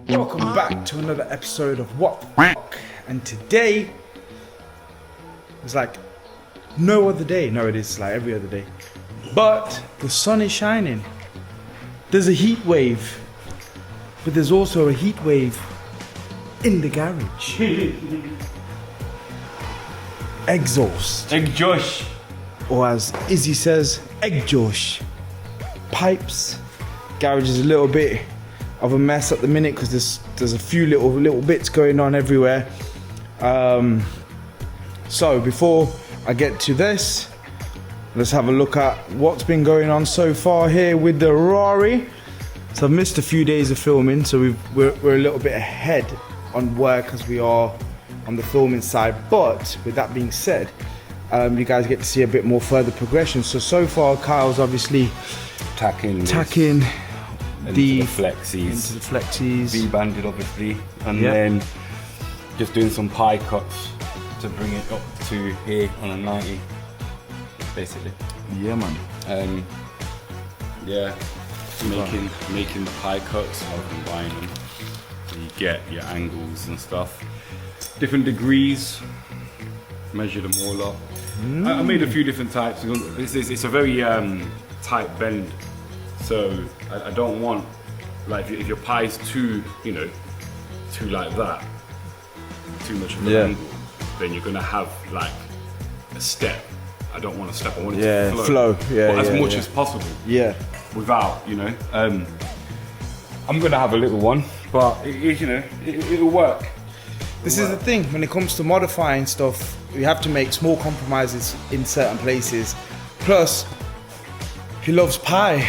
Welcome back to another episode of What the Fuck. And today is like no other day. No, it is like every other day. But the sun is shining. There's a heat wave. But there's also a heat wave in the garage. Exhaust. Egg Josh. Or as Izzy says, egg Josh. Pipes. Garage is a little bit of a mess at the minute because there's a few little bits going on everywhere. So before I get to this, let's have a look at what's been going on so far here with the Rari. So I've missed a few days of filming, so we're a little bit ahead on work as we are on the filming side. But with that being said, you guys get to see a bit more further progression. So far Kyle's obviously tacking the flexies, V-banded obviously, and then just doing some pie cuts to bring it up to here on a 90, basically. Yeah, man. Making the pie cuts, I've been buying them. So you get your angles and stuff, different degrees. Measure them all up. I made a few different types. It's a very tight bend. So I don't want, like, if your pie's too like that, too much of an angle, then you're gonna have like a step. I don't want a step. I want it to flow. As much as possible. Yeah. Without, I'm gonna have a little one, but it'll work. This is the thing, when it comes to modifying stuff, you have to make small compromises in certain places. Plus, he loves pie.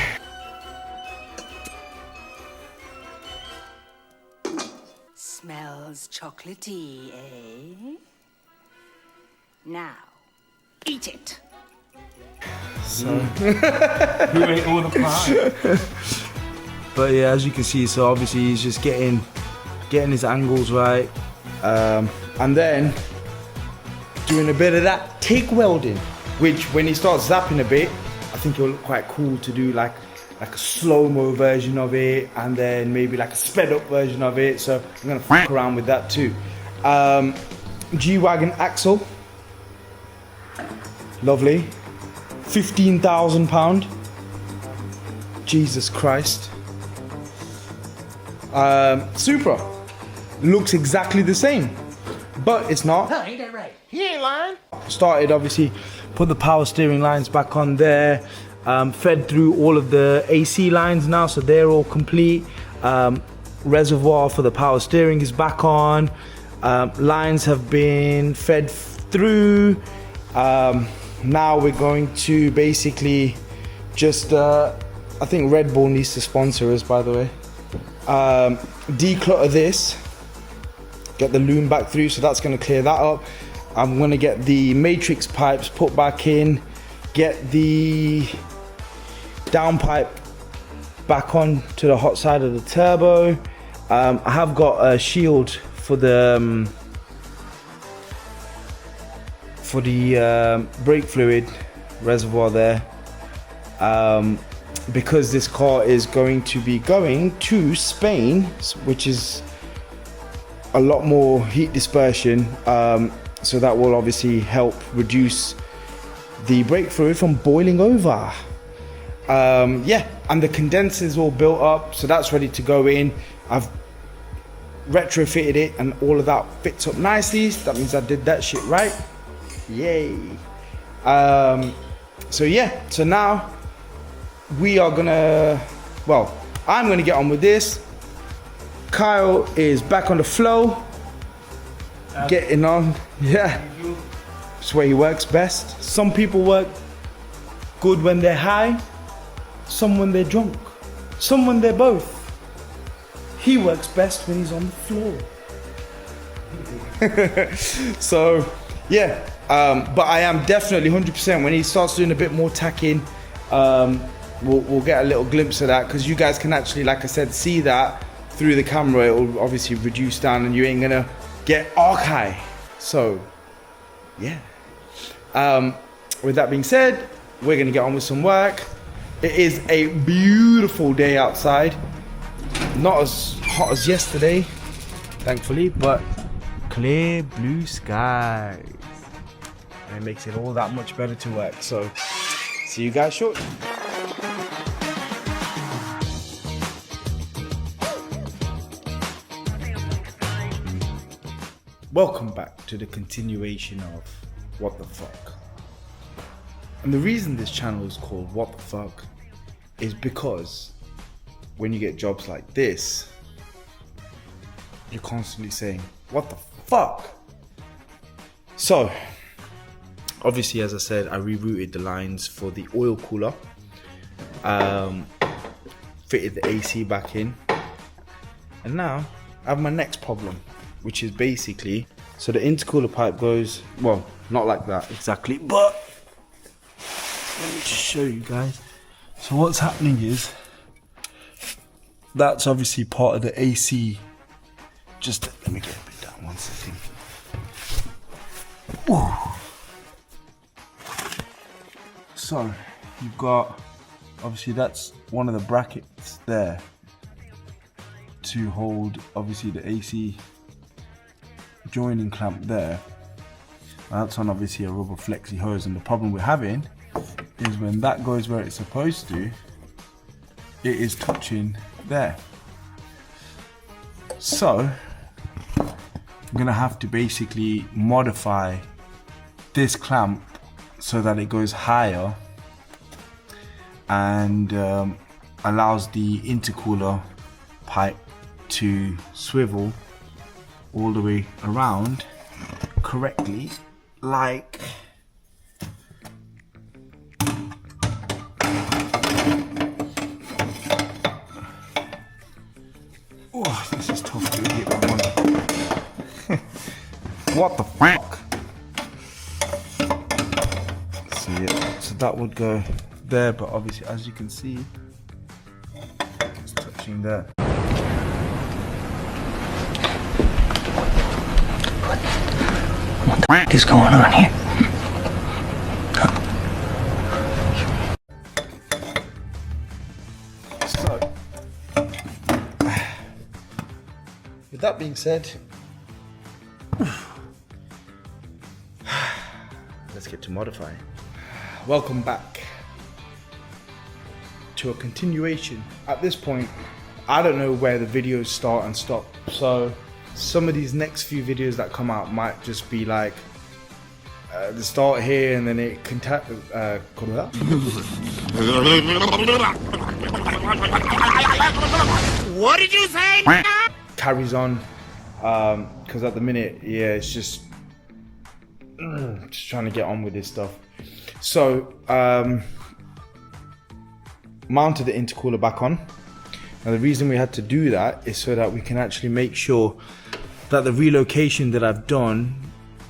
Smells chocolatey, eh? Now, eat it. So, who ate all the pie? But yeah, as you can see, so obviously he's just getting his angles right, and then doing a bit of that TIG welding, which when he starts zapping a bit, I think it'll look quite cool to do like a slow-mo version of it, and then maybe like a sped-up version of it. So I'm gonna fuck around with that too. G-Wagon axle, lovely, £15,000. Jesus Christ. Supra looks exactly the same, but it's not. Oh, ain't that right? He ain't lying. Started, obviously, put the power steering lines back on there, fed through all of the AC lines now, so they're all complete. Reservoir for the power steering is back on. Lines have been fed through. Now we're going to basically just, I think Red Bull needs to sponsor us, by the way. Declutter this, get the loom back through, so that's going to clear that up. I'm going to get the matrix pipes put back in, get the downpipe back on to the hot side of the turbo. I have got a shield for the brake fluid reservoir there, because this car is going to be going to Spain, which is a lot more heat dispersion, so that will obviously help reduce the brake fluid from boiling over. And the condenser is all built up, so that's ready to go in. I've retrofitted it and all of that fits up nicely. That means I did that shit right. Yay. So now we are gonna, I'm gonna get on with this. Kyle is back on the flow, getting on. It's where he works best. Some people work good when they're high, some when they're drunk, some when they're both. He works best when he's on the floor. So but I am definitely 100% when he starts doing a bit more tacking. We'll get a little glimpse of that, because you guys can actually, like I said, see that through the camera. It will obviously reduce down and you ain't gonna get arc high. So with that being said, we're gonna get on with some work. It is a beautiful day outside. Not as hot as yesterday, thankfully, but clear blue skies. And it makes it all that much better to work. So, see you guys shortly. Welcome back to the continuation of What the Fuck. And the reason this channel is called What the Fuck is because when you get jobs like this, you're constantly saying, what the fuck? So, obviously, as I said, I rerouted the lines for the oil cooler, fitted the AC back in, and now I have my next problem, which is basically, so the intercooler pipe goes, well, not like that exactly, but let me just show you guys. So what's happening is, that's obviously part of the AC. Just let me get a bit down 1 second. Ooh. So you've got, obviously that's one of the brackets there to hold obviously the AC joining clamp there. That's on obviously a rubber flexi hose, and the problem we're having is when that goes where it's supposed to, it is touching there. So I'm gonna have to basically modify this clamp so that it goes higher and allows the intercooler pipe to swivel all the way around correctly, like oh, this is tough to get that one. What the fuck? See it? So that would go there, but obviously, as you can see, it's touching there. What is going on here? So, with that being said, let's get to modifying. Welcome back to a continuation. At this point, I don't know where the videos start and stop, so some of these next few videos that come out might just be like the start here and then it What did you say? carries on, because at the minute, yeah, it's just trying to get on with this stuff. So mounted the intercooler back on. Now the reason we had to do that is so that we can actually make sure that the relocation that I've done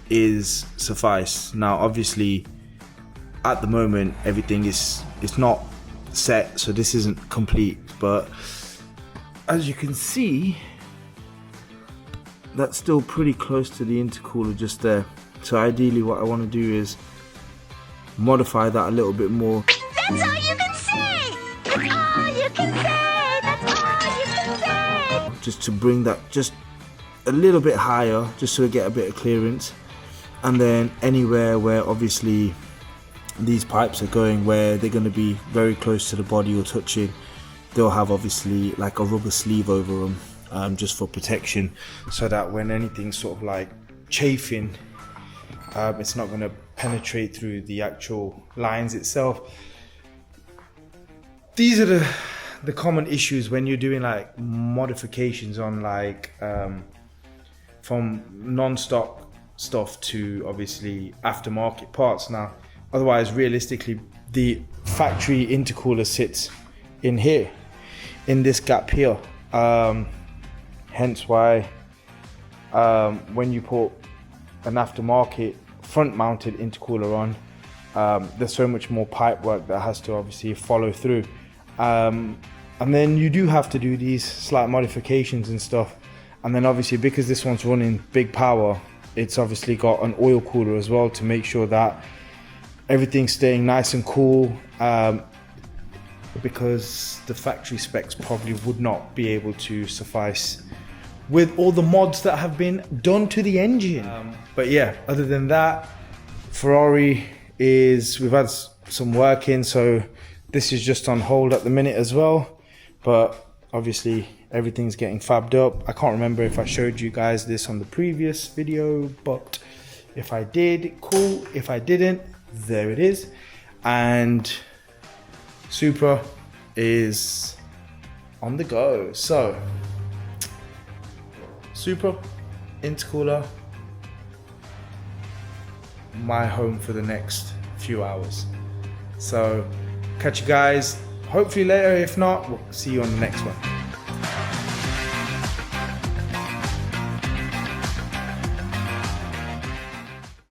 is suffice. Now obviously at the moment everything is not set, so this isn't complete, but as you can see, that's still pretty close to the intercooler just there. So ideally what I want to do is modify that a little bit more. That's all you can say! That's all you can say! That's all you can say! Just to bring that just a little bit higher, just so we get a bit of clearance. And then anywhere where obviously these pipes are going, where they're going to be very close to the body or touching, they'll have obviously like a rubber sleeve over them, just for protection, so that when anything's sort of like chafing, it's not going to penetrate through the actual lines itself. These are the common issues when you're doing like modifications on like from non-stock stuff to obviously aftermarket parts. Now otherwise realistically the factory intercooler sits in here, in this gap here, hence why when you put an aftermarket front mounted intercooler on, there's so much more pipe work that has to obviously follow through, and then you do have to do these slight modifications and stuff. And then obviously because this one's running big power, it's obviously got an oil cooler as well to make sure that everything's staying nice and cool. because the factory specs probably would not be able to suffice with all the mods that have been done to the engine. But yeah, other than that, Ferrari is, we've had some work in, so this is just on hold at the minute as well. But obviously everything's getting fabbed up. I can't remember if I showed you guys this on the previous video, but if I did, cool. If I didn't, there it is. And Supra is on the go. So Supra, intercooler, my home for the next few hours. So catch you guys hopefully later. If not, we'll see you on the next one.